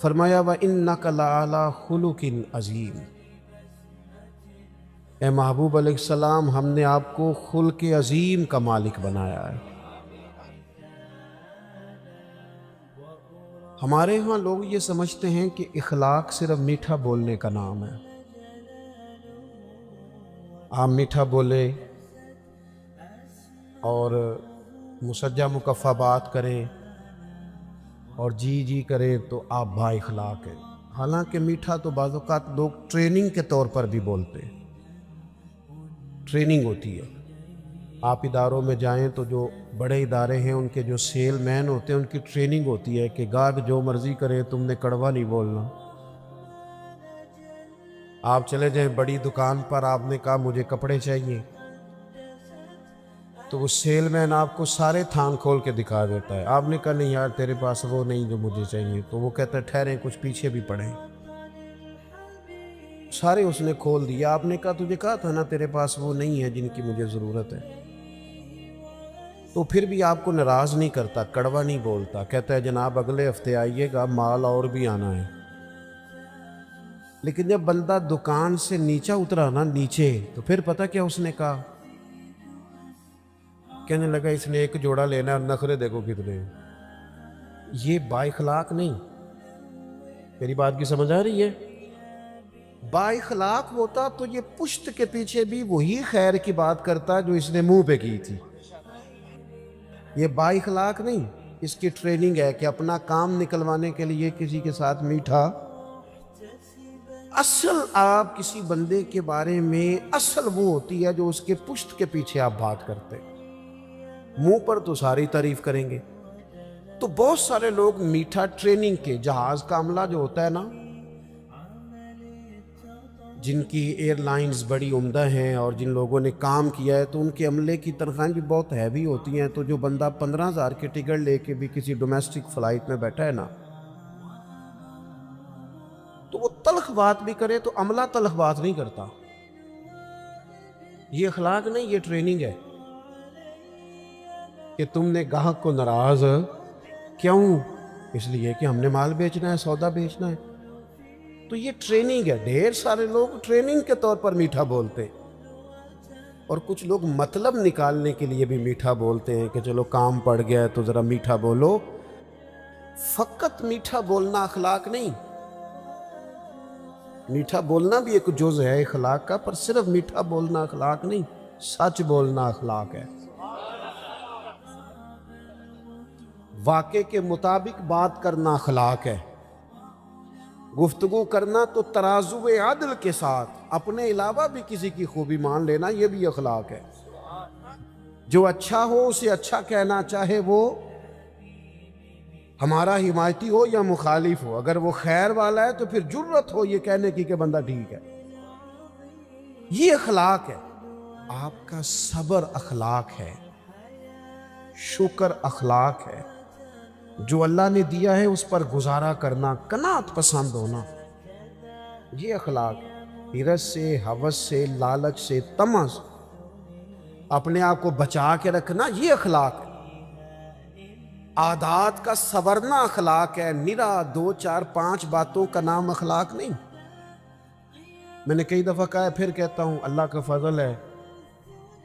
فرمایا وَإِنَّكَ لَعَلَىٰ خُلُقٍ عَظِيمٍ، اے محبوب علیہ السلام ہم نے آپ کو خلق عظیم کا مالک بنایا ہے۔ ہمارے ہاں لوگ یہ سمجھتے ہیں کہ اخلاق صرف میٹھا بولنے کا نام ہے۔ آپ میٹھا بولیں اور مسجع مکفہ بات کریں اور جی جی کریں تو آپ با اخلاق ہیں۔ حالانکہ میٹھا تو بعض اوقات لوگ ٹریننگ کے طور پر بھی بولتے ہیں، ٹریننگ ہوتی ہے۔ آپ اداروں میں جائیں تو جو بڑے ادارے ہیں ان کے جو سیل مین ہوتے ہیں ان کی ٹریننگ ہوتی ہے کہ گاہک جو مرضی کرے تم نے کڑوا نہیں بولنا۔ آپ چلے جائیں بڑی دکان پر، آپ نے کہا مجھے کپڑے چاہیے، تو وہ سیل مین آپ کو سارے تھان کھول کے دکھا دیتا ہے۔ آپ نے کہا نہیں یار تیرے پاس وہ نہیں جو مجھے چاہیے، تو وہ کہتا ہے ٹھہریں کچھ پیچھے بھی پڑیں، سارے اس نے کھول دیا۔ آپ نے کہا تجھے کہا تھا نا تیرے پاس وہ نہیں ہے جن کی مجھے ضرورت ہے، تو پھر بھی آپ کو ناراض نہیں کرتا، کڑوا نہیں بولتا، کہتا ہے جناب اگلے ہفتے آئیے گا مال اور بھی آنا ہے۔ لیکن جب بندہ دکان سے نیچے اترا نا نیچے، تو پھر پتہ کیا اس نے کہا؟ کہنے لگا اس نے ایک جوڑا لینا ہے اور نخرے دیکھو کتنے۔ یہ با اخلاق نہیں۔ میری بات کی سمجھ آ رہی ہے؟ با اخلاق ہوتا تو یہ پشت کے پیچھے بھی وہی خیر کی بات کرتا جو اس نے منہ پہ کی تھی۔ یہ با اخلاق نہیں، اس کی ٹریننگ ہے کہ اپنا کام نکلوانے کے لیے کسی کے ساتھ میٹھا۔ اصل آپ کسی بندے کے بارے میں اصل وہ ہوتی ہے جو اس کے پشت کے پیچھے آپ بات کرتے، منہ پر تو ساری تعریف کریں گے۔ تو بہت سارے لوگ میٹھا ٹریننگ کے، جہاز کا عملہ جو ہوتا ہے نا، جن کی ایئر لائنز بڑی عمدہ ہیں اور جن لوگوں نے کام کیا ہے تو ان کے عملے کی تنخواہیں بھی بہت ہیوی ہوتی ہیں، تو جو بندہ 15,000 کی ٹکٹ لے کے بھی کسی ڈومیسٹک فلائٹ میں بیٹھا ہے نا، تو وہ تلخ بات بھی کرے تو عملہ تلخ بات نہیں کرتا۔ یہ اخلاق نہیں، یہ ٹریننگ ہے کہ تم نے گاہک کو ناراض کیوں؟ اس لیے کہ ہم نے مال بیچنا ہے، سودا بیچنا ہے۔ تو یہ ٹریننگ ہے۔ ڈھیر سارے لوگ ٹریننگ کے طور پر میٹھا بولتے، اور کچھ لوگ مطلب نکالنے کے لیے بھی میٹھا بولتے ہیں کہ چلو کام پڑ گیا ہے تو ذرا میٹھا بولو۔ فقط میٹھا بولنا اخلاق نہیں، میٹھا بولنا بھی ایک جز ہے اخلاق کا، پر صرف میٹھا بولنا اخلاق نہیں، سچ بولنا اخلاق ہے۔ واقعے کے مطابق بات کرنا اخلاق ہے۔ گفتگو کرنا تو ترازو عدل کے ساتھ اپنے علاوہ بھی کسی کی خوبی مان لینا، یہ بھی اخلاق ہے۔ جو اچھا ہو اسے اچھا کہنا، چاہے وہ ہمارا حمایتی ہو یا مخالف ہو۔ اگر وہ خیر والا ہے تو پھر جرت ہو یہ کہنے کی کہ بندہ ٹھیک ہے۔ یہ اخلاق ہے۔ آپ کا صبر اخلاق ہے، شکر اخلاق ہے، جو اللہ نے دیا ہے اس پر گزارا کرنا، قناعت پسند ہونا، یہ اخلاق ہے۔ حرص سے، ہوس سے، لالچ سے، طمع سے اپنے آپ کو بچا کے رکھنا، یہ اخلاق ہے۔ عادات کا سورنا اخلاق ہے، نرا 2 4 5 باتوں کا نام اخلاق نہیں۔ میں نے کئی دفعہ کہا ہے، پھر کہتا ہوں، اللہ کا فضل ہے،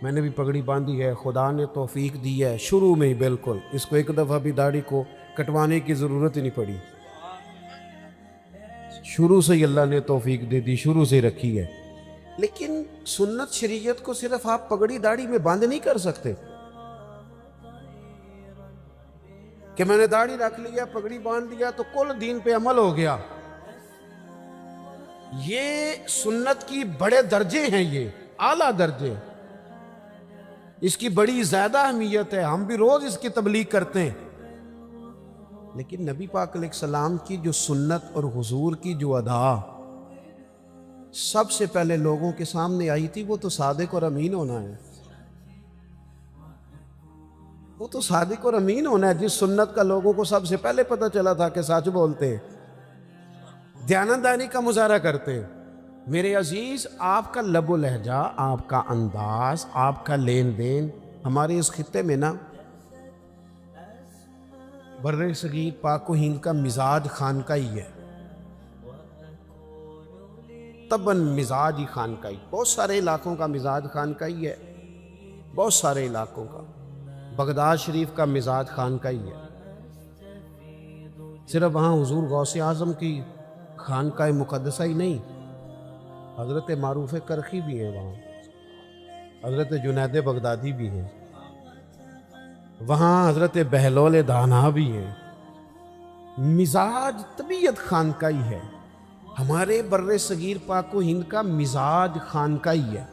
میں نے بھی پگڑی باندھی ہے، خدا نے توفیق دی ہے شروع میں ہی، بالکل اس کو ایک دفعہ بھی داڑھی کو کٹوانے کی ضرورت ہی نہیں پڑی، شروع سے ہی اللہ نے توفیق دے دی، شروع سے رکھی ہے۔ لیکن سنت شریعت کو صرف آپ پگڑی داڑھی میں باندھ نہیں کر سکتے کہ میں نے داڑھی رکھ لیا، پگڑی باندھ لیا تو کل دین پہ عمل ہو گیا۔ یہ سنت کی بڑے درجے ہیں، یہ اعلیٰ درجے، اس کی بڑی زیادہ اہمیت ہے، ہم بھی روز اس کی تبلیغ کرتے ہیں۔ لیکن نبی پاک علیہ السلام کی جو سنت اور حضور کی جو ادا سب سے پہلے لوگوں کے سامنے آئی تھی، وہ تو صادق اور امین ہونا ہے۔ وہ تو صادق اور امین ہونا ہے، جس سنت کا لوگوں کو سب سے پہلے پتہ چلا تھا کہ سچ بولتے ہیں، دیانتداری کا مظاہرہ کرتے ہیں۔ میرے عزیز، آپ کا لب و لہجہ، آپ کا انداز، آپ کا لین دین ہمارے اس خطے میں نا، بر صغیر پاک و ہند کا مزاج خانقاہی ہے۔ تباً مزاج ہی خانقاہی، بہت سارے علاقوں کا مزاج خانقاہی ہے، بہت سارے علاقوں کا، بغداد شریف کا مزاج خانقاہی ہے، صرف وہاں حضور غوث اعظم کی خانقاہ مقدسہ ہی نہیں، حضرت معروف کرخی بھی ہیں وہاں، حضرت جنید بغدادی بھی ہیں وہاں، حضرت بہلول دانا بھی ہیں۔ مزاج طبیعت خانقاہی ہے، ہمارے بر صغیر پاک و ہند کا مزاج خانقاہی ہے،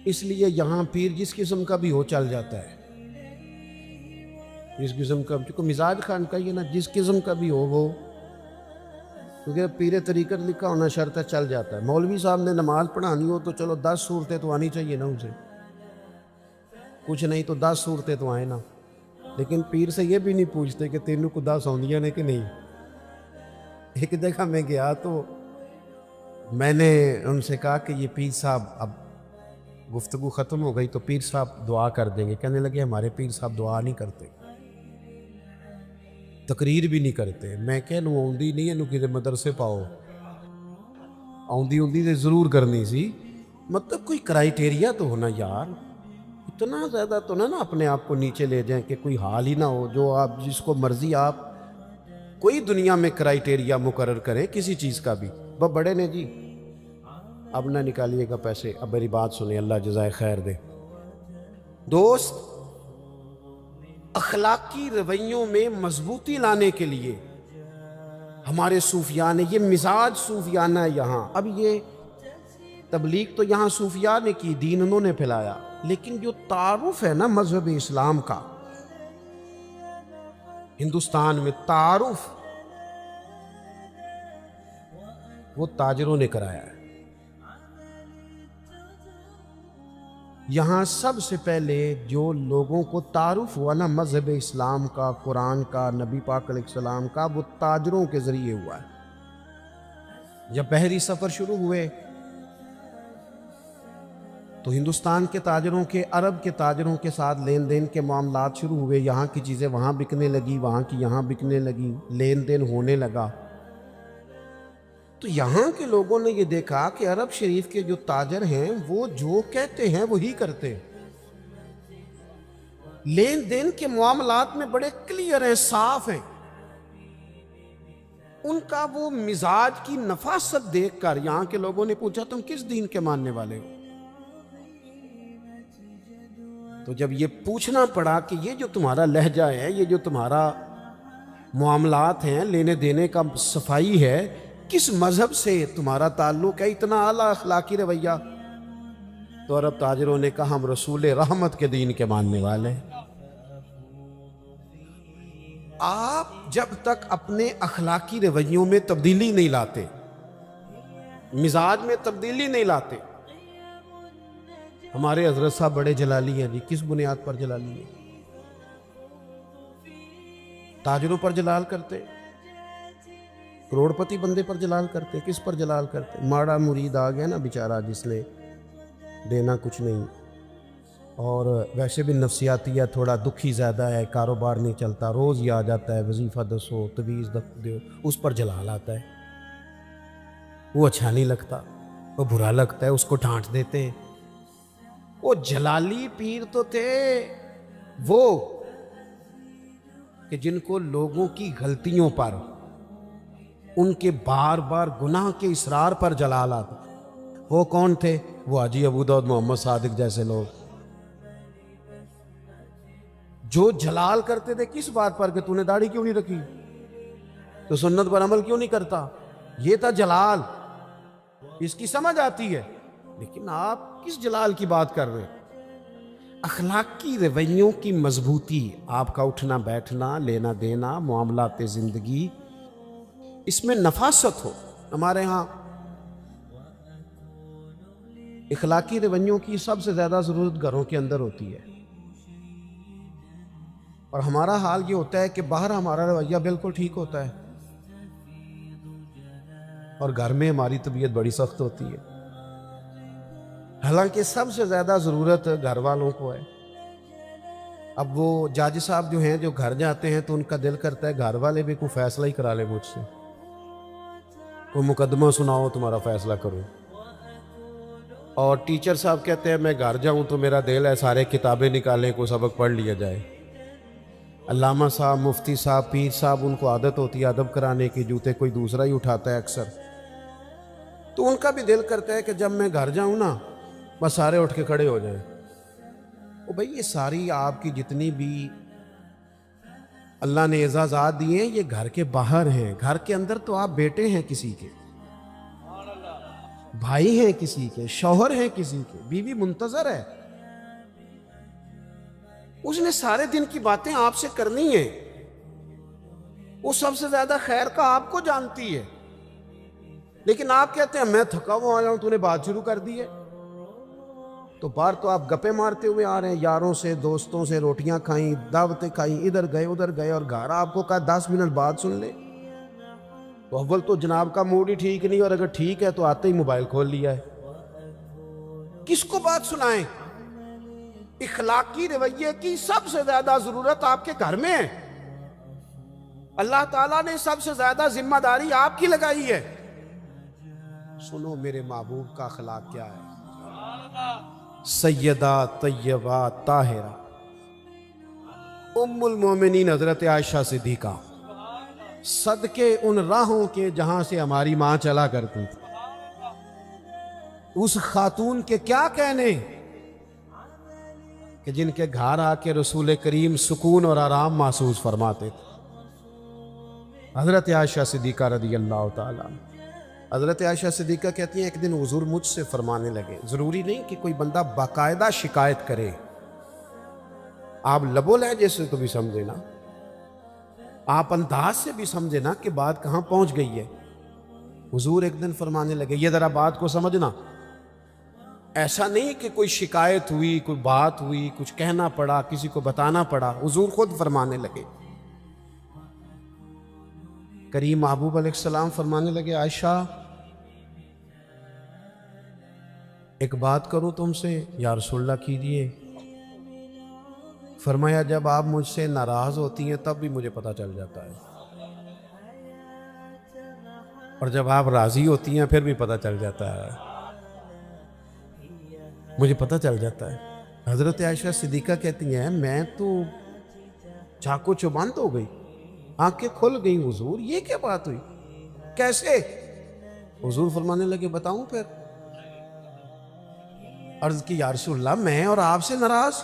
اس لیے یہاں پیر جس قسم کا بھی ہو چل جاتا ہے، جس قسم کا، چونکہ مزاج خانقاہی ہے نا، جس قسم کا بھی ہو وہ، کیونکہ پیر طریقت لکھا ہونا شرط ہے، چل جاتا ہے۔ مولوی صاحب نے نماز پڑھانی ہو تو چلو 10 صورتیں تو آنی چاہیے نا اسے، کچھ نہیں تو 10 صورتیں تو آئیں نا، لیکن پیر سے یہ بھی نہیں پوچھتے کہ تینوں کو 10 آندیاں نے کہ نہیں۔ ایک جگہ میں گیا تو میں نے ان سے کہا کہ یہ پیر صاحب، اب گفتگو ختم ہو گئی تو پیر صاحب دعا کر دیں گے، کہنے لگے ہمارے پیر صاحب دعا نہیں کرتے، تقریر بھی نہیں کرتے۔ میں کہہ لوں آندی نہیں ہے کسی مدرسے پاؤ، آندی سے ضرور کرنی سی، مطلب کوئی کرائیٹیریا تو ہونا یار، اتنا زیادہ تو نہ اپنے آپ کو نیچے لے جائیں کہ کوئی حال ہی نہ ہو، جو آپ جس کو مرضی آپ کوئی دنیا میں کرائیٹیریا مقرر کریں کسی چیز کا بھی، وہ بڑے نے جی اب نہ نکالیے گا پیسے، اب میری بات سنیں، اللہ جزائے خیر دے۔ دوست، اخلاقی رویوں میں مضبوطی لانے کے لیے ہمارے صوفیاء نے، یہ مزاج صوفیانہ ہے یہاں، اب یہ تبلیغ تو یہاں صوفیاء نے کی، دین انہوں نے پھیلایا، لیکن جو تعارف ہے نا مذہب اسلام کا، ہندوستان میں تعارف وہ تاجروں نے کرایا ہے۔ یہاں سب سے پہلے جو لوگوں کو تعارف ہوا نا مذہب اسلام کا، قرآن کا، نبی پاک علیہ السلام کا، وہ تاجروں کے ذریعے ہوا ہے۔ جب بحری سفر شروع ہوئے تو ہندوستان کے تاجروں کے، عرب کے تاجروں کے ساتھ لین دین کے معاملات شروع ہوئے، یہاں کی چیزیں وہاں بکنے لگی، وہاں کی یہاں بکنے لگی، لین دین ہونے لگا۔ تو یہاں کے لوگوں نے یہ دیکھا کہ عرب شریف کے جو تاجر ہیں وہ جو کہتے ہیں وہی کرتے ہیں، لین دین کے معاملات میں بڑے کلیئر ہیں، صاف ہیں، ان کا وہ مزاج کی نفاست دیکھ کر یہاں کے لوگوں نے پوچھا تم کس دین کے ماننے والے ہو؟ تو جب یہ پوچھنا پڑا کہ یہ جو تمہارا لہجہ ہے، یہ جو تمہارا معاملات ہیں، لینے دینے کا صفائی ہے، کس مذہب سے تمہارا تعلق ہے، اتنا اعلیٰ اخلاقی رویہ؟ تو عرب تاجروں نے کہا ہم رسول رحمت کے دین کے ماننے والے ہیں۔ آپ جب تک اپنے اخلاقی رویوں میں تبدیلی نہیں لاتے، مزاج میں تبدیلی نہیں لاتے، ہمارے حضرت صاحب بڑے جلالی ہیں جی، کس بنیاد پر جلالی ہیں؟ تاجروں پر جلال کرتے، کروڑ پتی بندے پر جلال کرتے، کس پر جلال کرتے؟ ماڑا مرید آ گیا نا بیچارہ، جس نے دینا کچھ نہیں، اور ویسے بھی نفسیاتی ہے، تھوڑا دکھی زیادہ ہے، کاروبار نہیں چلتا، روز ہی آ جاتا ہے وظیفہ دسو، تویز دو، اس پر جلال آتا ہے، وہ اچھا نہیں لگتا، وہ برا لگتا ہے، اس کو ڈانٹ دیتے ہیں۔ وہ جلالی پیر تو تھے وہ کہ جن کو لوگوں کی غلطیوں پر، ان کے بار بار گناہ کے اصرار پر جلال آتا۔ وہ کون تھے؟ وہ حاجی ابو داؤد محمد صادق جیسے لوگ، جو جلال کرتے تھے کس بات پر کہ تو نے داڑھی کیوں نہیں رکھی، تو سنت پر عمل کیوں نہیں کرتا، یہ تھا جلال، اس کی سمجھ آتی ہے۔ لیکن آپ کس جلال کی بات کر رہے ہیں؟ اخلاقی رویوں کی مضبوطی، آپ کا اٹھنا بیٹھنا، لینا دینا، معاملات زندگی، اس میں نفاست ہو۔ ہمارے ہاں اخلاقی رویوں کی سب سے زیادہ ضرورت گھروں کے اندر ہوتی ہے، اور ہمارا حال یہ ہوتا ہے کہ باہر ہمارا رویہ بالکل ٹھیک ہوتا ہے اور گھر میں ہماری طبیعت بڑی سخت ہوتی ہے۔ حالانکہ سب سے زیادہ ضرورت گھر والوں کو ہے۔ اب وہ جاج صاحب جو ہیں، جو گھر جاتے ہیں تو ان کا دل کرتا ہے گھر والے بھی کوئی فیصلہ ہی کرا لے مجھ سے، کوئی مقدمہ سناؤ تمہارا فیصلہ کروں. اور ٹیچر صاحب کہتے ہیں میں گھر جاؤں تو میرا دل ہے سارے کتابیں نکالیں کوئی سبق پڑھ لیا جائے. علامہ صاحب، مفتی صاحب، پیر صاحب، ان کو عادت ہوتی ہے ادب کرانے کی، جوتے کوئی دوسرا ہی اٹھاتا ہے اکثر. تو ان کا بھی دل کرتا ہے کہ جب میں گھر جاؤں نا بس سارے اٹھ کے کھڑے ہو جائیں. او بھائی، یہ ساری آپ کی جتنی بھی اللہ نے اعزازات دیے ہیں یہ گھر کے باہر ہیں. گھر کے اندر تو آپ بیٹے ہیں کسی کے، بھائی ہیں کسی کے، شوہر ہیں کسی کے، بیوی منتظر ہے. اس نے سارے دن کی باتیں آپ سے کرنی ہیں. وہ سب سے زیادہ خیر کا آپ کو جانتی ہے، لیکن آپ کہتے ہیں میں تھکا ہوا آیا ہوں، تو نے بات شروع کر دی ہے. تو باہر تو آپ گپے مارتے ہوئے آ رہے ہیں، یاروں سے دوستوں سے روٹیاں کھائیں، دعوتیں کھائیں، ادھر گئے، اور گھر آپ کو کہا 10 منٹ بعد سن لے. تو اول تو جناب کا موڈ ہی ٹھیک نہیں، اور اگر ٹھیک ہے تو آتے ہی موبائل کھول لیا ہے. کس کو بات سنائیں؟ اخلاقی رویے کی سب سے زیادہ ضرورت آپ کے گھر میں ہے. اللہ تعالیٰ نے سب سے زیادہ ذمہ داری آپ کی لگائی ہے. سنو میرے محبوب کا اخلاق کیا ہے. سیدہ طیبہ طاہرہ ام المومنین حضرت عائشہ صدیقہ، صدقے ان راہوں کے جہاں سے ہماری ماں چلا کرتی تھی. اس خاتون کے کیا کہنے کہ جن کے گھر آ کے رسول کریم سکون اور آرام محسوس فرماتے تھے. حضرت عائشہ صدیقہ رضی اللہ تعالیٰ. حضرت عائشہ صدیقہ کہتی ہیں ایک دن حضور مجھ سے فرمانے لگے. ضروری نہیں کہ کوئی بندہ باقاعدہ شکایت کرے، آپ لبو لہجے سے تو بھی سمجھے نا، آپ انداز سے بھی سمجھے نا کہ بات کہاں پہنچ گئی ہے. حضور ایک دن فرمانے لگے، یہ ذرا بات کو سمجھنا، ایسا نہیں کہ کوئی شکایت ہوئی، کوئی بات ہوئی، کچھ کہنا پڑا، کسی کو بتانا پڑا. حضور خود فرمانے لگے. کریم محبوب علیہ السلام فرمانے لگے، عائشہ ایک بات کروں تم سے؟ یا رسول اللہ کیجئے. فرمایا جب آپ مجھ سے ناراض ہوتی ہیں تب بھی مجھے پتہ چل جاتا ہے، اور جب آپ راضی ہوتی ہیں پھر بھی پتہ چل جاتا ہے، مجھے پتہ چل جاتا ہے. حضرت عائشہ صدیقہ کہتی ہیں میں تو چاقو چوبند ہو گئی، آنکھیں کھل گئیں. حضور یہ کیا بات ہوئی، کیسے؟ حضور فرمانے لگے بتاؤں پھر؟ عرض کی یا رسول اللہ میں اور آپ سے ناراض،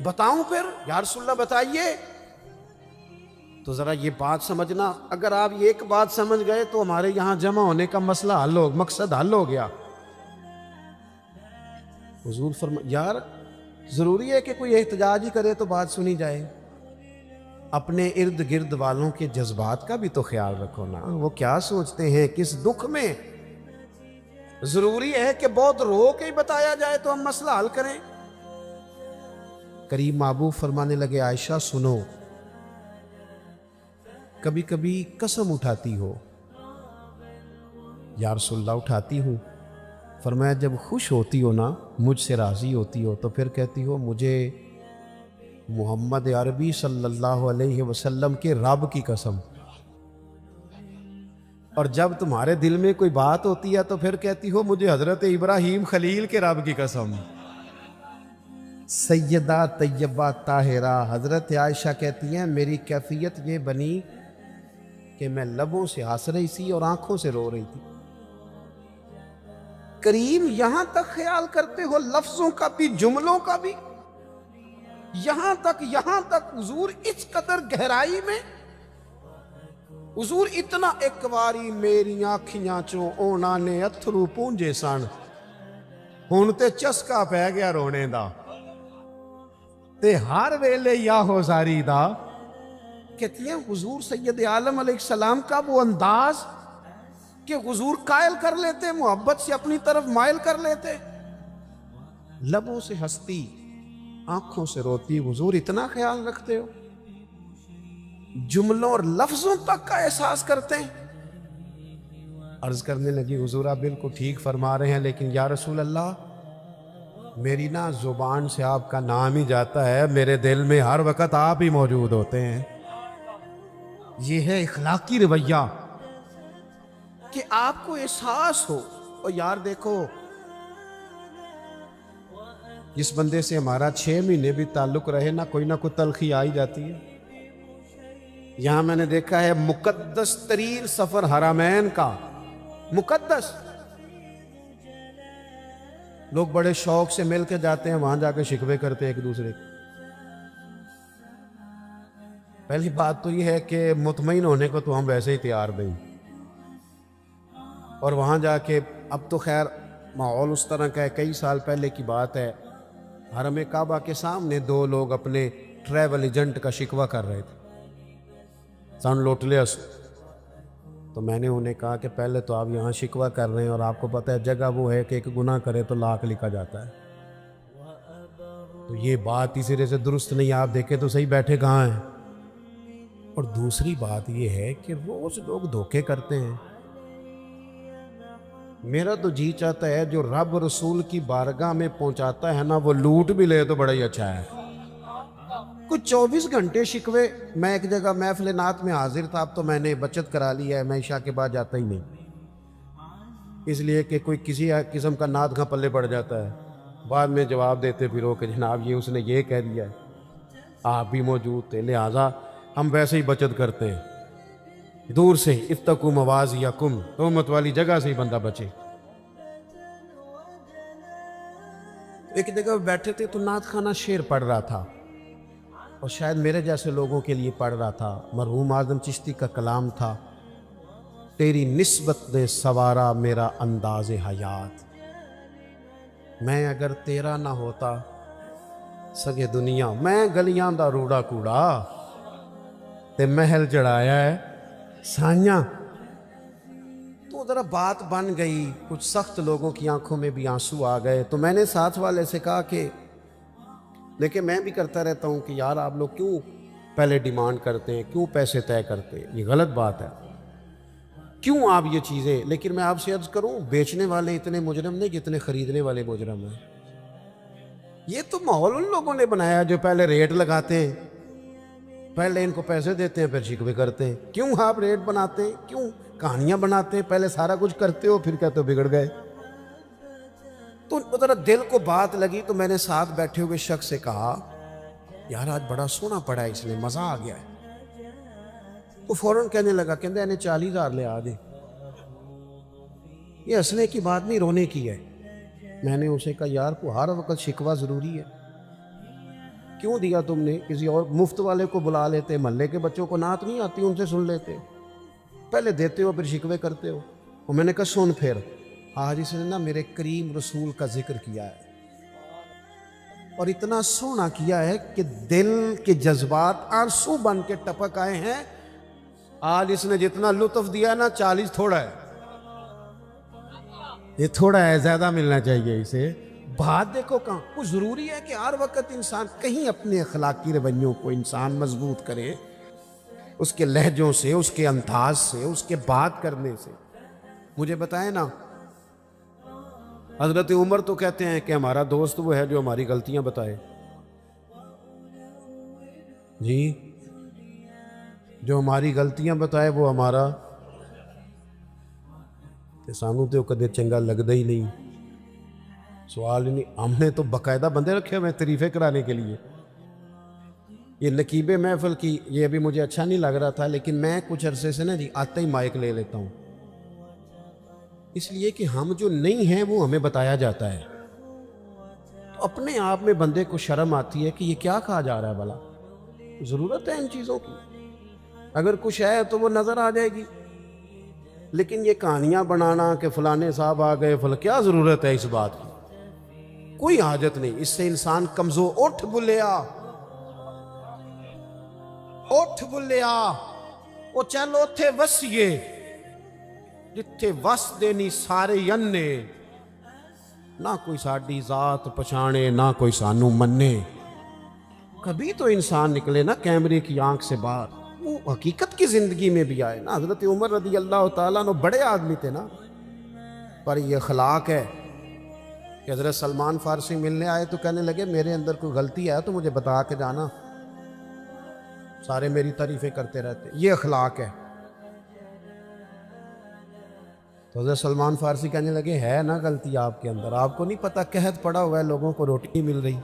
بتاؤں پھر؟ یا رسول اللہ بتائیے. تو ذرا یہ بات سمجھنا، اگر آپ یہ ایک بات سمجھ گئے تو ہمارے یہاں جمع ہونے کا مسئلہ حل ہو، مقصد حل ہو گیا. حضور یار ضروری ہے کہ کوئی احتجاج ہی کرے تو بات سنی جائے. اپنے ارد گرد والوں کے جذبات کا بھی تو خیال رکھو نا، وہ کیا سوچتے ہیں کس دکھ میں. ضروری ہے کہ بہت رو کے ہی بتایا جائے تو ہم مسئلہ حل کریں. کریم محبوب فرمانے لگے عائشہ سنو، کبھی کبھی قسم اٹھاتی ہو؟ یا رسول اللہ اٹھاتی ہوں. فرمایا جب خوش ہوتی ہو نا، مجھ سے راضی ہوتی ہو، تو پھر کہتی ہو مجھے محمد عربی صلی اللہ علیہ وسلم کے رب کی قسم. اور جب تمہارے دل میں کوئی بات ہوتی ہے تو پھر کہتی ہو مجھے حضرت ابراہیم خلیل کے رب کی قسم. سیدہ طیبہ طاہرہ حضرت عائشہ کہتی ہیں میری کیفیت یہ بنی کہ میں لبوں سے ہنس رہی تھی اور آنکھوں سے رو رہی تھی. کریم یہاں تک خیال کرتے ہو لفظوں کا بھی، جملوں کا بھی، یہاں تک حضور اس قدر گہرائی میں. حضور اتنا ایک باری میری آنکھیاں چوں اونا نے اتھرو پونجے سن، ہن تے چسکا پہ گیا رونے دا، تے ہر ویلے یا ہو زاری دا. کہتی ہیں حضور سید عالم علیہ السلام کا وہ انداز کہ حضور قائل کر لیتے، محبت سے اپنی طرف مائل کر لیتے. لبوں سے ہنستی، آنکھوں سے روتی. حضور اتنا خیال رکھتے ہو، جملوں اور لفظوں تک کا احساس کرتے ہیں. عرض کرنے لگی حضور آپ بالکل ٹھیک فرما رہے ہیں، لیکن یا رسول اللہ میری نا زبان سے آپ کا نام ہی جاتا ہے، میرے دل میں ہر وقت آپ ہی موجود ہوتے ہیں. یہ ہے اخلاقی رویہ. کہ آپ کو احساس ہو اور یار دیکھو جس بندے سے ہمارا 6 مہینے بھی تعلق رہے نا کوئی تلخی آ ہی جاتی ہے. یہاں میں نے دیکھا ہے مقدس ترین سفر حرمین کا، مقدس، لوگ بڑے شوق سے مل کے جاتے ہیں، وہاں جا کے شکوے کرتے ہیں ایک دوسرے کے. پہلی بات تو یہ ہے کہ مطمئن ہونے کو تو ہم ویسے ہی تیار نہیں، اور وہاں جا کے اب تو خیر ماحول اس طرح کا ہے. کئی سال پہلے کی بات ہے، حرم کعبہ کے سامنے 2 لوگ اپنے ٹریول ایجنٹ کا شکوہ کر رہے تھے، سن لوٹ لیا سو. تو میں نے انہیں کہا کہ پہلے تو آپ یہاں شکوہ کر رہے ہیں اور آپ کو پتہ ہے جگہ وہ ہے کہ ایک گناہ کرے تو لاکھ لکھا جاتا ہے، تو یہ بات اس سرے سے درست نہیں. آپ دیکھیں تو صحیح بیٹھے کہاں ہیں. اور دوسری بات یہ ہے کہ روز لوگ دھوکے کرتے ہیں. میرا تو جی چاہتا ہے جو رب رسول کی بارگاہ میں پہنچاتا ہے نا وہ لوٹ بھی لے تو بڑا ہی اچھا ہے. کچھ 24 گھنٹے شکوے. میں ایک جگہ محفل نعت میں حاضر تھا، اب تو میں نے بچت کرا لی ہے، میں عشاء کے بعد جاتا ہی نہیں، اس لیے کہ کوئی کسی قسم کا نعت کا پلے پڑ جاتا ہے، بعد میں جواب دیتے پھرو کہ جناب یہ اس نے یہ کہہ دیا ہے، آپ بھی موجود تھے. لہٰذا ہم ویسے ہی بچت کرتے ہیں دور سے ہی. اتقوا مواضعکم، تہمت والی جگہ سے ہی بندہ بچے. ایک جگہ بیٹھے تھے تو نعت خانہ شعر پڑھ رہا تھا، اور شاید میرے جیسے لوگوں کے لیے پڑھ رہا تھا. مرحوم اعظم چشتی کا کلام تھا، تیری نسبت نے سوارا میرا انداز حیات، میں اگر تیرا نہ ہوتا سگے دنیا، میں گلیاں دا روڑا کوڑا تے محل چڑھایا ہے سائیاں. تو ذرا بات بن گئی، کچھ سخت لوگوں کی آنکھوں میں بھی آنسو آ گئے. تو میں نے ساتھ والے سے کہا کہ لیکن میں بھی کرتا رہتا ہوں کہ یار آپ لوگ کیوں پہلے ڈیمانڈ کرتے ہیں، کیوں پیسے طے کرتے ہیں، یہ غلط بات ہے، کیوں آپ یہ چیزیں. لیکن میں آپ سے عرض کروں بیچنے والے اتنے مجرم نہیں جتنے خریدنے والے مجرم ہیں. یہ تو ماحول ان لوگوں نے بنایا جو پہلے ریٹ لگاتے ہیں، پہلے ان کو پیسے دیتے ہیں پھر شکوے کرتے ہیں. کیوں آپ ریٹ بناتے ہیں، کیوں کہانیاں بناتے ہیں، پہلے سارا کچھ کرتے ہو پھر کہتے ہو بگڑ گئے. تو ذرا دل کو بات لگی تو میں نے ساتھ بیٹھے ہوئے شخص سے کہا یار آج بڑا سونا پڑا ہے، اس نے مزہ آ گیا ہے. وہ فوراً کہنے لگا کہ انہیں 40,000 لے آ دے. یہ ہنسنے کی بات نہیں، رونے کی ہے. میں نے اسے کہا یار کو ہر وقت شکوہ ضروری ہے، کیوں دیا تم نے؟ کسی اور مفت والے کو بلا لیتے، محلے کے بچوں کو نعت نہیں آتی ان سے سن لیتے، پہلے دیتے ہو پھر شکوے کرتے ہو. اور میں نے کہا سن پھر آج اس نے نا میرے کریم رسول کا ذکر کیا ہے، اور اتنا سونا کیا ہے کہ دل کے جذبات آنسو بن کے ٹپک آئے ہیں. آج اس نے جتنا لطف دیا نا 40 تھوڑا ہے، یہ تھوڑا ہے، زیادہ ملنا چاہیے اسے. بات دیکھو کہاں. وہ ضروری ہے کہ ہر وقت انسان کہیں اپنے اخلاقی رویوں کو انسان مضبوط کرے، اس کے لہجوں سے، اس کے انداز سے، اس کے بات کرنے سے. مجھے بتائیں نا، حضرت عمر تو کہتے ہیں کہ ہمارا دوست وہ ہے جو ہماری غلطیاں بتائے. جی جو ہماری غلطیاں بتائے وہ ہمارا سانو تو کدے چنگا لگتا ہی نہیں. سوال ہی نہیں. ہم نے تو باقاعدہ بندے رکھے ہوئے تعریفیں کرانے کے لیے. یہ نقیب محفل کی یہ ابھی مجھے اچھا نہیں لگ رہا تھا، لیکن میں کچھ عرصے سے نا جی آتا ہی مائک لے لیتا ہوں، اس لیے کہ ہم جو نہیں ہیں وہ ہمیں بتایا جاتا ہے. تو اپنے آپ میں بندے کو شرم آتی ہے کہ یہ کیا کہا جا رہا ہے بھلا. ضرورت ہے ان چیزوں کی، اگر کچھ ہے تو وہ نظر آ جائے گی. لیکن یہ کہانیاں بنانا کہ فلانے صاحب آ گئے کیا ضرورت ہے اس بات کی؟ کوئی حاجت نہیں. اس سے انسان کمزور. اٹھ بلیا، اٹھ بلیا، وہ چل اوتھے وسیے جتھے وس دینی سارے ینے، نہ کوئی ساڈی ذات پچھانے نہ کوئی سانو منے. کبھی تو انسان نکلے نا کیمرے کی آنکھ سے باہر، وہ حقیقت کی زندگی میں بھی آئے نا. حضرت عمر رضی اللہ تعالیٰ عنہ بڑے آدمی تھے نا، پر یہ اخلاق ہے کہ حضرت سلمان فارسی ملنے آئے تو کہنے لگے میرے اندر کوئی غلطی ہے تو مجھے بتا کے جانا، سارے میری تعریفیں کرتے رہتے. یہ اخلاق ہے. تو حضرت سلمان فارسی کہنے لگے ہے نا غلطی آپ کے اندر، آپ کو نہیں پتہ قحط پڑا ہوا ہے، لوگوں کو روٹی نہیں مل رہی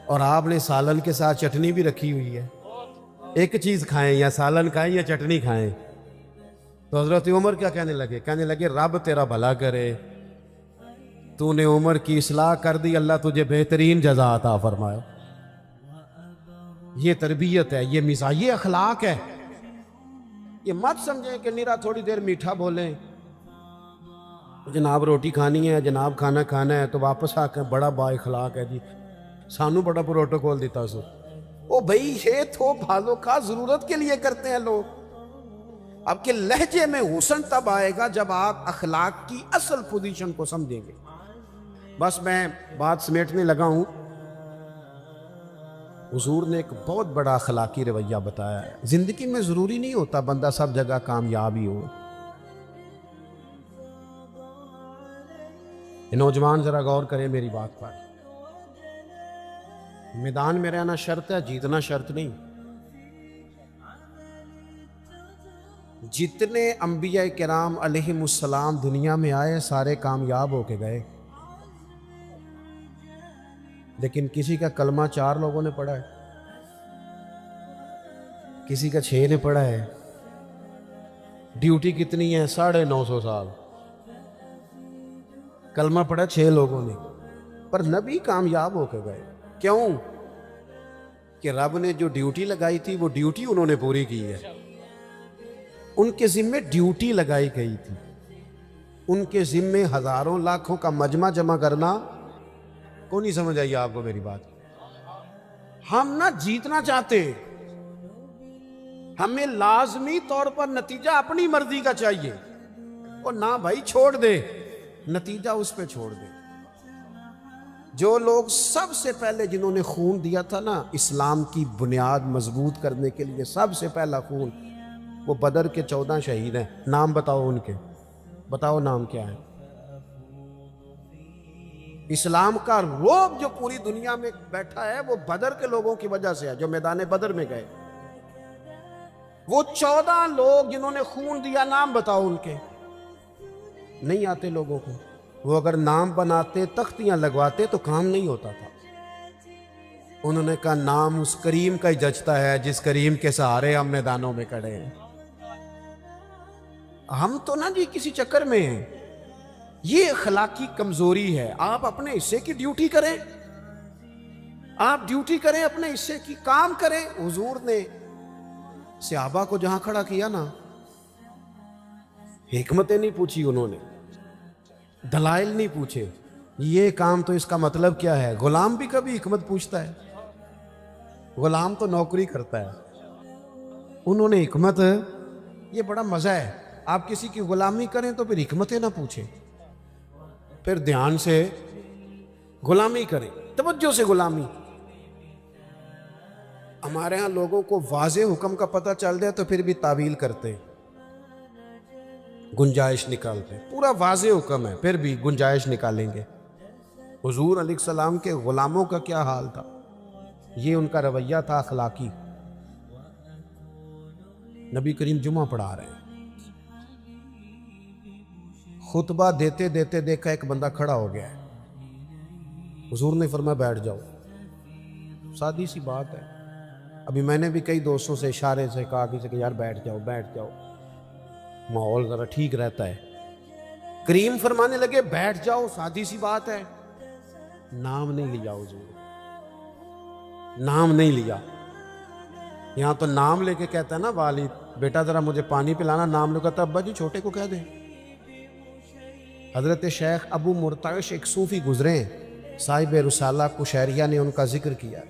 اور آپ نے سالن کے ساتھ چٹنی بھی رکھی ہوئی ہے، ایک چیز کھائیں، یا سالن کھائیں یا چٹنی کھائیں۔ تو حضرت عمر کیا کہنے لگے رب تیرا بھلا کرے، تو نے عمر کی اصلاح کر دی، اللہ تجھے بہترین جزا عطا فرمائے۔ یہ تربیت ہے، یہ مزاج، یہ اخلاق ہے۔ یہ مت سمجھیں کہ نیرا تھوڑی دیر میٹھا بولیں، جناب روٹی کھانی ہے، جناب کھانا کھانا ہے، تو واپس آ کے بڑا با اخلاق ہے جی، سانو بڑا پروٹوکول دیتا سو۔ او بھائی یہ تو بھالو کا ضرورت کے لیے کرتے ہیں لوگ۔ آپ کے لہجے میں حسن تب آئے گا جب آپ اخلاق کی اصل پوزیشن کو سمجھیں گے۔ بس میں بات سمیٹنے لگا ہوں۔ حضور نے ایک بہت بڑا اخلاقی رویہ بتایا ہے۔ زندگی میں ضروری نہیں ہوتا بندہ سب جگہ کامیاب ہی ہو۔ نوجوان ذرا غور کریں میری بات پر، میدان میں رہنا شرط ہے، جیتنا شرط نہیں۔ جتنے انبیاء کرام علیہم السلام دنیا میں آئے سارے کامیاب ہو کے گئے، لیکن کسی کا کلمہ 4 لوگوں نے پڑھا ہے، کسی کا 6 نے پڑھا ہے۔ ڈیوٹی کتنی ہے؟ 950 سال، کلمہ پڑھا 6 لوگوں نے، پر نبی کامیاب ہو کے گئے۔ کیوں؟ کہ رب نے جو ڈیوٹی لگائی تھی وہ ڈیوٹی انہوں نے پوری کی ہے۔ ان کے ذمے ڈیوٹی لگائی گئی تھی، ان کے ذمے ہزاروں لاکھوں کا مجمع جمع کرنا۔ کو نہیں سمجھ آئی آپ کو میری بات؟ ہم نہ جیتنا چاہتے، ہمیں لازمی طور پر نتیجہ اپنی مرضی کا چاہیے، اور نہ بھائی چھوڑ دے، نتیجہ اس پہ چھوڑ دے۔ جو لوگ سب سے پہلے جنہوں نے خون دیا تھا نا اسلام کی بنیاد مضبوط کرنے کے لیے، سب سے پہلا خون، وہ بدر کے 14 شہید ہیں۔ نام بتاؤ ان کے، بتاؤ نام کیا ہے؟ اسلام کا رعب جو پوری دنیا میں بیٹھا ہے وہ بدر کے لوگوں کی وجہ سے ہے، جو میدان بدر میں گئے۔ وہ 14 لوگ جنہوں نے خون دیا، نام بتاؤ ان کے۔ نہیں آتے لوگوں کو، وہ اگر نام بناتے، تختیاں لگواتے تو کام نہیں ہوتا تھا۔ انہوں نے کہا نام اس کریم کا ہی جچتا ہے جس کریم کے سہارے ہم میدانوں میں کھڑے ہیں۔ ہم تو نہ جی کسی چکر میں ہیں، یہ اخلاقی کمزوری ہے۔ آپ اپنے حصے کی ڈیوٹی کریں، آپ ڈیوٹی کریں، اپنے حصے کی کام کریں۔ حضور نے صحابہ کو جہاں کھڑا کیا نا، حکمتیں نہیں پوچھی، انہوں نے دلائل نہیں پوچھے، یہ کام تو اس کا مطلب کیا ہے۔ غلام بھی کبھی حکمت پوچھتا ہے؟ غلام تو نوکری کرتا ہے، انہوں نے حکمت، یہ بڑا مزہ ہے۔ آپ کسی کی غلامی کریں تو پھر حکمتیں نہ پوچھیں، پھر دھیان سے غلامی کریں، توجہ سے غلامی۔ ہمارے ہاں لوگوں کو واضح حکم کا پتہ چل جائے تو پھر بھی تعویل کرتے، گنجائش نکالتے۔ پورا واضح حکم ہے پھر بھی گنجائش نکالیں گے۔ حضور علیہ السلام کے غلاموں کا کیا حال تھا؟ یہ ان کا رویہ تھا اخلاقی۔ نبی کریم جمعہ پڑھا رہے ہیں، خطبہ دیتے دیتے دیکھا ایک بندہ کھڑا ہو گیا ہے۔ حضور نے فرمایا بیٹھ جاؤ۔ سادی سی بات ہے، ابھی میں نے بھی کئی دوستوں سے اشارے سے کہا کہ یار بیٹھ جاؤ بیٹھ جاؤ، ماحول ذرا ٹھیک رہتا ہے۔ کریم فرمانے لگے بیٹھ جاؤ، سادی سی بات ہے۔ نام نہیں لیا حضور، نام نہیں لیا۔ یہاں تو نام لے کے کہتا ہے نا والد، بیٹا ذرا مجھے پانی پلانا، نام لے کہتا ابا جی چھوٹے کو کہہ دیں۔ حضرت شیخ ابو مرتعش ایک صوفی گزرے ہیں، صاحب رسالہ قشیریہ نے ان کا ذکر کیا۔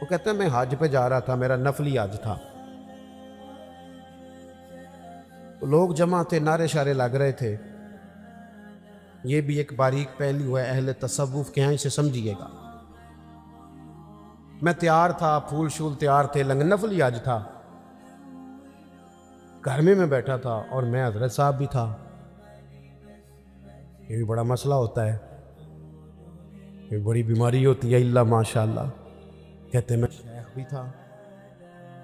وہ کہتے ہیں میں حج پہ جا رہا تھا، میرا نفلی حج تھا، لوگ جمع تھے، نعرے شارے لگ رہے تھے۔ یہ بھی ایک باریک پہلو ہے اہل تصوف کے ہاں، اسے سمجھیے گا۔ میں تیار تھا، پھول شول تیار تھے، نفلی حج تھا، گھر میں بیٹھا تھا اور میں حضرت صاحب بھی تھا۔ یہ بھی بڑا مسئلہ ہوتا ہے، یہ بڑی بیماری ہوتی ہے، اللہ ماشاءاللہ۔ کہتے میں شیخ بھی تھا،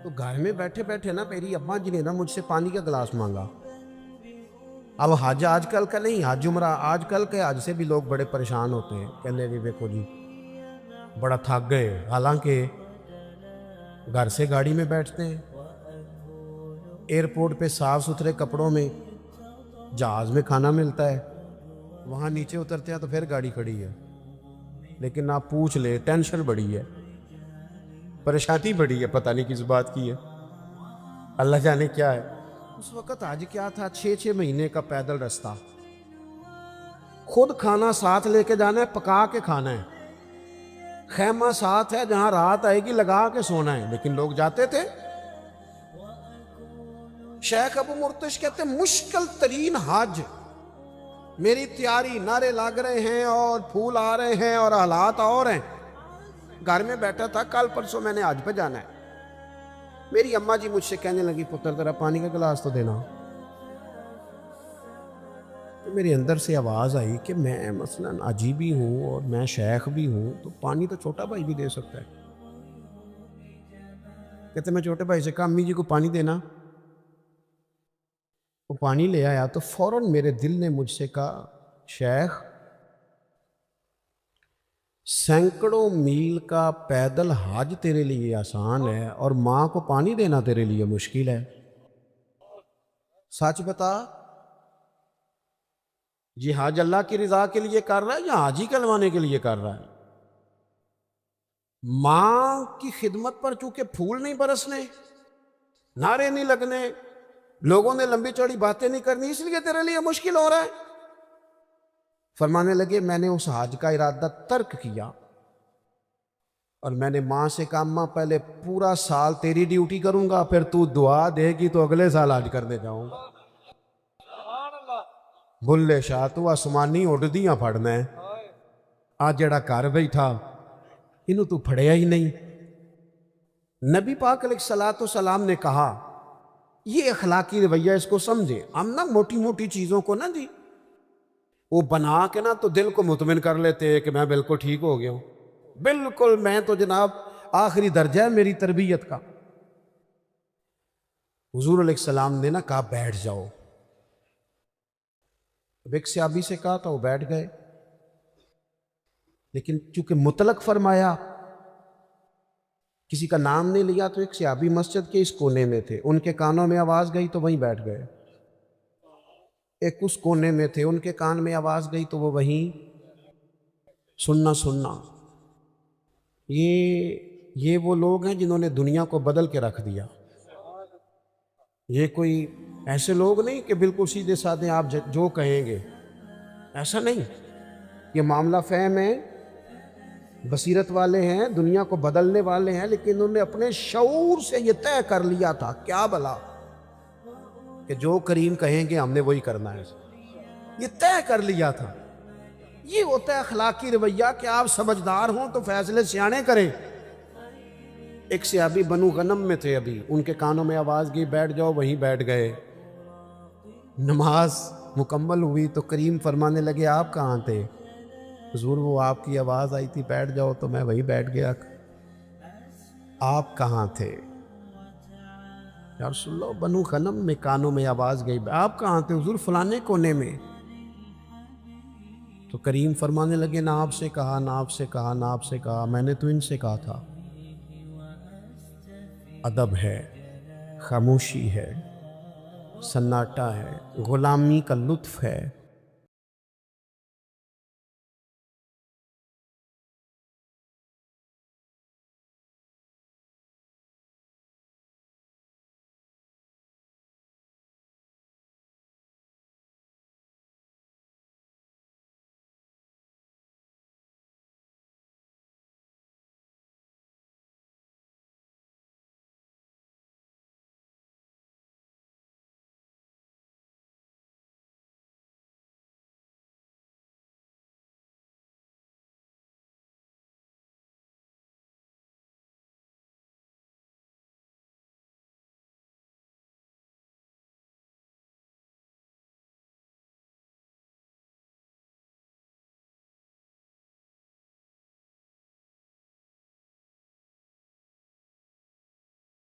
تو گھر میں بیٹھے بیٹھے نا میری ابا جی نے نا مجھ سے پانی کا گلاس مانگا۔ اب حج آج کل کا نہیں، حج عمرہ آج کل کے حج سے بھی لوگ بڑے پریشان ہوتے ہیں، کہنے جی دیکھو جی بڑا تھک گئے، حالانکہ گھر سے گاڑی میں بیٹھتے ہیں، ایئرپورٹ پہ صاف ستھرے کپڑوں میں، جہاز میں کھانا ملتا ہے، وہاں نیچے اترتے ہیں تو پھر گاڑی کھڑی ہے، لیکن آپ پوچھ لے ٹینشن بڑی ہے، پریشانی بڑی ہے، پتہ نہیں کس بات کی ہے، اللہ جانے کیا ہے۔ اس وقت حج کیا تھا، 6 مہینے کا پیدل رستہ، خود کھانا ساتھ لے کے جانا ہے، پکا کے کھانا ہے، خیمہ ساتھ ہے، جہاں رات آئے گی لگا کے سونا ہے، لیکن لوگ جاتے تھے۔ شیخ ابو مرتش کہتے ہیں مشکل ترین حج، میری تیاری، نعرے لگ رہے ہیں اور پھول آ رہے ہیں اور حالات اور ہیں، گھر میں بیٹھا تھا، کل پرسوں میں نے حج پہ جانا ہے، میری اماں جی مجھ سے کہنے لگی پتر ذرا پانی کا گلاس تو دینا، تو میرے اندر سے آواز آئی کہ میں مثلا حاجی بھی ہوں اور میں شیخ بھی ہوں، تو پانی تو چھوٹا بھائی بھی دے سکتا ہے۔ کہتے میں چھوٹے بھائی سے کہا امی جی کو پانی دینا، وہ پانی لے آیا، تو فوراً میرے دل نے مجھ سے کہا شیخ سینکڑوں میل کا پیدل حج تیرے لیے آسان ہے اور ماں کو پانی دینا تیرے لیے مشکل ہے، سچ بتا یہ حج اللہ کی رضا کے لیے کر رہا ہے یا حاجی کہلوانے کے لیے کر رہا ہے؟ ماں کی خدمت پر چونکہ پھول نہیں برسنے، نعرے نہیں لگنے، لوگوں نے لمبی چوڑی باتیں نہیں کرنی، اس لیے تیرے لیے مشکل ہو رہا ہے۔ فرمانے لگے میں نے اس حج کا ارادہ ترک کیا اور میں نے ماں سے کہا ماں پہلے پورا سال تیری ڈیوٹی کروں گا، پھر تو دعا دے گی تو اگلے سال حج کرنے جاؤں گا۔ بلے شاہ تو آسمانی اڈدیاں پھڑنا ہے، آج جڑا گھر بیٹھا انہوں تو پھڑیا ہی نہیں۔ نبی پاک علیہ الصلوۃ والسلام نے کہا یہ اخلاقی رویہ اس کو سمجھے، ہم نا موٹی موٹی چیزوں کو نا جی وہ بنا کے نا تو دل کو مطمئن کر لیتے ہیں کہ میں بالکل ٹھیک ہو گیا ہوں، بالکل میں تو جناب آخری درجہ ہے میری تربیت کا۔ حضور علیہ السلام نے نا کہا بیٹھ جاؤ، ایک صحابی سے کہا تھا وہ بیٹھ گئے، لیکن چونکہ مطلق فرمایا کسی کا نام نہیں لیا تو ایک صحابی مسجد کے اس کونے میں تھے، ان کے کانوں میں آواز گئی تو وہیں بیٹھ گئے، ایک اس کونے میں تھے ان کے کان میں آواز گئی تو وہ وہیں سننا۔ یہ وہ لوگ ہیں جنہوں نے دنیا کو بدل کے رکھ دیا، یہ کوئی ایسے لوگ نہیں کہ بالکل سیدھے سادھے آپ جو کہیں گے، ایسا نہیں، یہ معاملہ فہم ہے، بصیرت والے ہیں، دنیا کو بدلنے والے ہیں، لیکن انہوں نے اپنے شعور سے یہ طے کر لیا تھا کیا بلا کہ جو کریم کہیں گے ہم نے وہی کرنا ہے، یہ طے کر لیا تھا۔ یہ ہوتا ہے اخلاقی رویہ کہ آپ سمجھدار ہوں تو فیصلے سیانے کریں۔ ایک صحابی بنو غنم میں تھے، ابھی ان کے کانوں میں آواز گئی بیٹھ جاؤ، وہیں بیٹھ گئے، نماز مکمل ہوئی تو کریم فرمانے لگے آپ کہاں تھے؟ حضور وہ آپ کی آواز آئی تھی بیٹھ جاؤ تو میں وہیں بیٹھ گیا، آپ کہاں تھے؟ یا رسول اللہ بنو غنم میں کانوں میں آواز گئی، آپ کہاں تھے؟ حضور فلانے کونے میں۔ تو کریم فرمانے لگے نہ آپ سے کہا، نہ آپ سے کہا، نہ آپ سے کہا، میں نے تو ان سے کہا تھا۔ ادب ہے، خاموشی ہے، سناٹا ہے، غلامی کا لطف ہے،